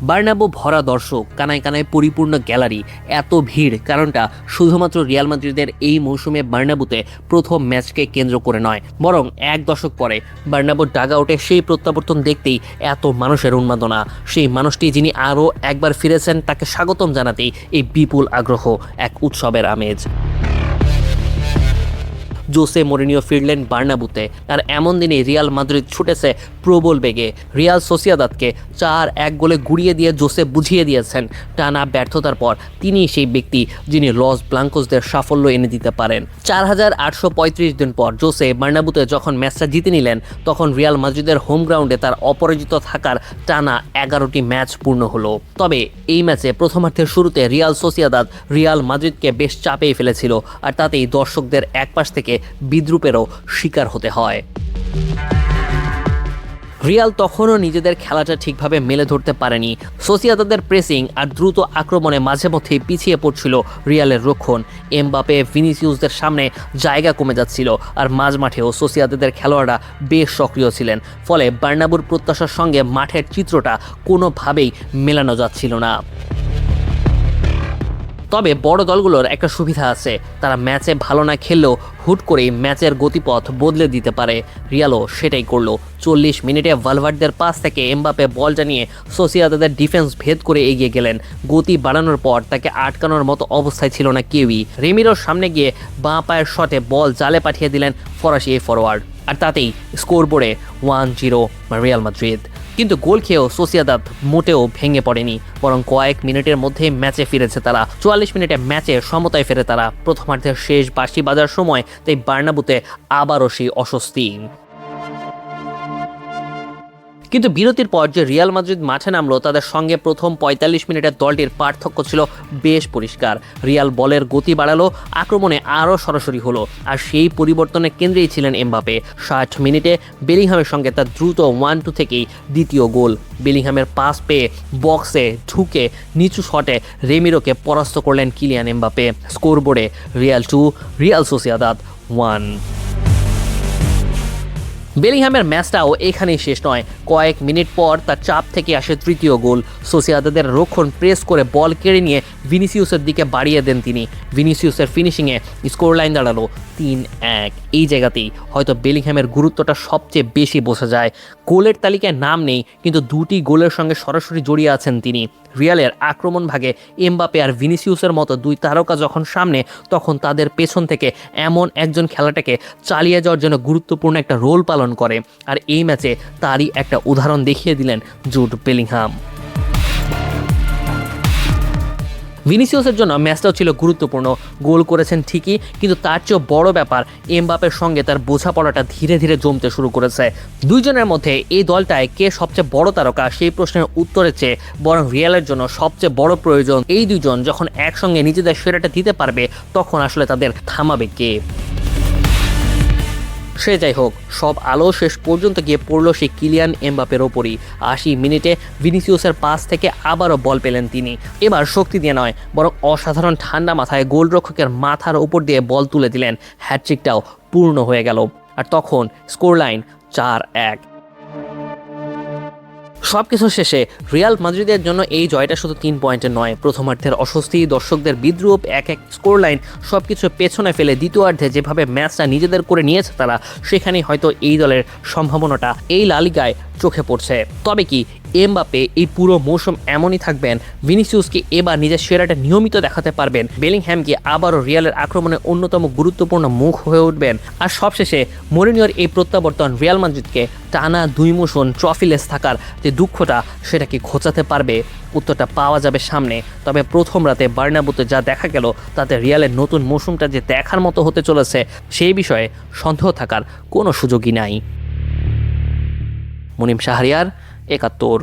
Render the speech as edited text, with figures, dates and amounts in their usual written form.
Bernabeu ভরা দর্শক, কানায় কানায় পরিপূর্ণ গ্যালারি, এত ভিড় কারণটা শুধুমাত্র রিয়াল মাদ্রিদের এই মৌসুমে বার্নাব্যুতে প্রথম ম্যাচকে কেন্দ্র করে নয়, বরং এক দশক পরে বার্নাব্যুর ডাগআউটে সেই প্রত্যাবর্তন দেখতেই এত মানুষের উন্মাদনা। সেই মানুষটি যিনি আরও একবার ফিরেছেন, তাকে স্বাগতম জানাতেই এই বিপুল আগ্রহ, এক উৎসবের আমেজ। জোসে মরিনিও ফিরলেন বার্নাব্যুতে, আর এমন দিনে রিয়াল মাদ্রিদ ছুটেছে প্রবল বেগে। রিয়াল সোসিয়েদাদকে 4-1 গোলে গুড়িয়ে দিয়ে জোসে বুঝিয়ে দিয়েছেন টানা ব্যর্থতার পর তিনি সেই ব্যক্তি যিনি লস ব্লাঙ্কোসদের সাফল্য এনে দিতে পারেন। 4835 দিন পর জোসে বার্নাব্যুতে যখন ম্যাচটা জিতে নিলেন, তখন রিয়াল মাদ্রিদের হোম গ্রাউন্ডে তার অপরাজিত থাকার টানা 11টি ম্যাচ পূর্ণ হলো। তবে এই ম্যাচে প্রথমার্ধের শুরুতে রিয়াল সোসিয়েদাদ রিয়াল মাদ্রিদকে বেশ চাপেই ফেলেছিল, আর তাতেই দর্শকদের একপাশ থেকে বিদ্রুপেরও শিকার হতে হয়। রিয়াল তখনও নিজেদের খেলাটা ঠিকভাবে মেলে ধরতে পারেনি। সোসিয়েদাদের প্রেসিং আর দ্রুত আক্রমণে মাঝে মধ্যেই পিছিয়ে পড়ছিল রিয়ালের রক্ষণ। এমবাপে, ভিনিসিউসদের সামনে জায়গা কমে যাচ্ছিল, আর মাঝমাঠেও সোসিয়েদাদের খেলোয়াড়রা বেশ সক্রিয় ছিলেন। ফলে বার্নাব্যুর প্রত্যাশার সঙ্গে মাঠের চিত্রটা কোনোভাবেই মেলানো যাচ্ছিল না। তবে বড় দলগুলোর একটা সুবিধা আছে, তারা ম্যাচে ভালো না খেললেও হুট করেই ম্যাচের গতিপথ বদলে দিতে পারে। রিয়ালও সেটাই করলো। 40 মিনিটে ভালভার্দের পাস থেকে এমবাপে বলটা নিয়ে সোসিয়েদাদের ডিফেন্স ভেদ করে এগিয়ে গেলেন। গতি বাড়ানোর পর তাকে আটকানোর মতো অবস্থায় ছিল না কেউই। রেমিরোর সামনে গিয়ে বাঁ পায়ের শটে বল জালে পাঠিয়ে দিলেন ফরাসি এই ফরওয়ার্ড, আর তাতেই স্কোরবোর্ডে 1-0 রিয়াল মাদ্রিদ। কিন্তু গোল খেয়েও সোসিয়েদাদ মোটেও ভেঙে পড়েনি, বরং কয়েক মিনিটের মধ্যে ম্যাচে ফিরেছে তারা। 44 মিনিটে ম্যাচে সমতায় ফেরে তারা। প্রথমার্ধের শেষ বাঁশি বাজার সময় তাই বার্নাব্যুতে আবারও সেই অস্বস্তি। কিন্তু বিরতির পর যে রিয়াল মাদ্রিদ মাঠে নামলো, তাদের সঙ্গে প্রথম 45 মিনিটের দলটির পার্থক্য ছিল বেশ পরিষ্কার। রিয়াল বলের গতি বাড়ালো, আক্রমণে আরও সরাসরি হলো, আর সেই পরিবর্তনের কেন্দ্রেই ছিলেন এমবাপে। 60 মিনিটে বেলিংহামের সঙ্গে তার দ্রুত 1-2 থেকেই দ্বিতীয় গোল। বেলিংহামের পাস পেয়ে বক্সে ঢুকে নিচু শটে রেমিরোকে পরাস্ত করলেন কিলিয়ান এমবাপে। স্কোরবোর্ডে রিয়াল 2 রিয়াল সোসিয়েদাদ 1। বেলিংহামের ম্যাচটাও এখানেই শেষ নয়। কয়েক মিনিট পর তার চাপ থেকে আসে তৃতীয় গোল। সোসিয়েদাদের রক্ষণ প্রেস করে বল কেড়ে নিয়ে ভিনিসিউসের দিকে বাড়িয়ে দেন তিনি। ভিনিসিউসের ফিনিশিংয়ে স্কোর লাইন দাঁড়ালো 3-1। এই জায়গাতেই হয়তো বেলিংহামের গুরুত্বটা সবচেয়ে বেশি বোঝা যায়। গোলের তালিকায় নাম নেই, কিন্তু দুটি গোলের সঙ্গে সরাসরি জড়িয়ে আছেন তিনি। রিয়ালের আক্রমণ ভাগে এমবাপে আর ভিনিসিউসের মতো দুই তারকা যখন সামনে, তখন তাদের পেছন থেকে এমন একজন খেলাটাকে চালিয়ে যাওয়ার জন্য গুরুত্বপূর্ণ একটা রোল পালন করে, আর এই ম্যাচে তারই একটা উদাহরণ দেখিয়ে দিলেন জুড বেলিংহাম। ভিনিসিউসের জন্য ম্যাচটাও ছিল গুরুত্বপূর্ণ। গোল করেছেন ঠিকই, কিন্তু তার চেয়েও বড় ব্যাপার এমবাপের সঙ্গে তার বোঝাপড়াটা ধীরে ধীরে জমতে শুরু করেছে। দুইজনের মধ্যে এই দলটায় কে সবচেয়ে বড় তারকা, সেই প্রশ্নের উত্তরের চেয়ে বরং রিয়ালের জন্য সবচেয়ে বড় প্রয়োজন এই দুইজন যখন একসঙ্গে নিজেদের সেরাটা দিতে পারবে, তখন আসলে তাদের থামাবে কে। সে যাই হোক, সব আলো শেষ পর্যন্ত গিয়ে পড়ল সেই কিলিয়ান এমবাপের ওপরই। 80 মিনিটে ভিনিসিউসের পাস থেকে আবারও বল পেলেন তিনি। এবার শক্তি দিয়ে নয়, বরং অসাধারণ ঠান্ডা মাথায় গোলরক্ষকের মাথার উপর দিয়ে বল তুলে দিলেন। হ্যাটট্রিকটাও পূর্ণ হয়ে গেল, আর তখন স্কোর লাইন 4-1। সবকিছু শেষে রিয়াল মাদ্রিদের জন্য এই জয়টা শুধু 3 পয়েন্টের নয়। প্রথমার্ধের অস্বস্তি, দর্শকদের বিদ্রুপ, এক স্কোর লাইন সবকিছু পেছনে ফেলে দ্বিতীয়ার্ধে যেভাবে ম্যাচটা নিজেদের করে নিয়েছে তারা, সেখানেই হয়তো এই দলের সম্ভাবনাটা এই লা লিগায় চোখে পড়ছে। তবে কি এমবাপে এই পুরো মৌসুম এমনই থাকবেন? ভিনিসিউসকে এবার নিজের সেরাটা নিয়মিত দেখাতে পারবেন? বেলিংহ্যামকে আবারও রিয়ালের আক্রমণের অন্যতম গুরুত্বপূর্ণ মুখ হয়ে উঠবেন? আর সবশেষে মরিনিওর এই প্রত্যাবর্তন রিয়াল মাদ্রিদকে টানা 2 মৌসুম ট্রফিলেস থাকার যে দুঃখটা, সেটা কি ঘোচাতে পারবে? উত্তরটা পাওয়া যাবে সামনে। তবে প্রথম রাতে বার্নাব্যুতে যা দেখা গেল, তাতে রিয়ালের নতুন মৌসুমটা যে দেখার মতো হতে চলেছে, সেই বিষয়ে সন্দেহ থাকার কোনো সুযোগই নাই। মুনিম শাহরিয়ার, 71।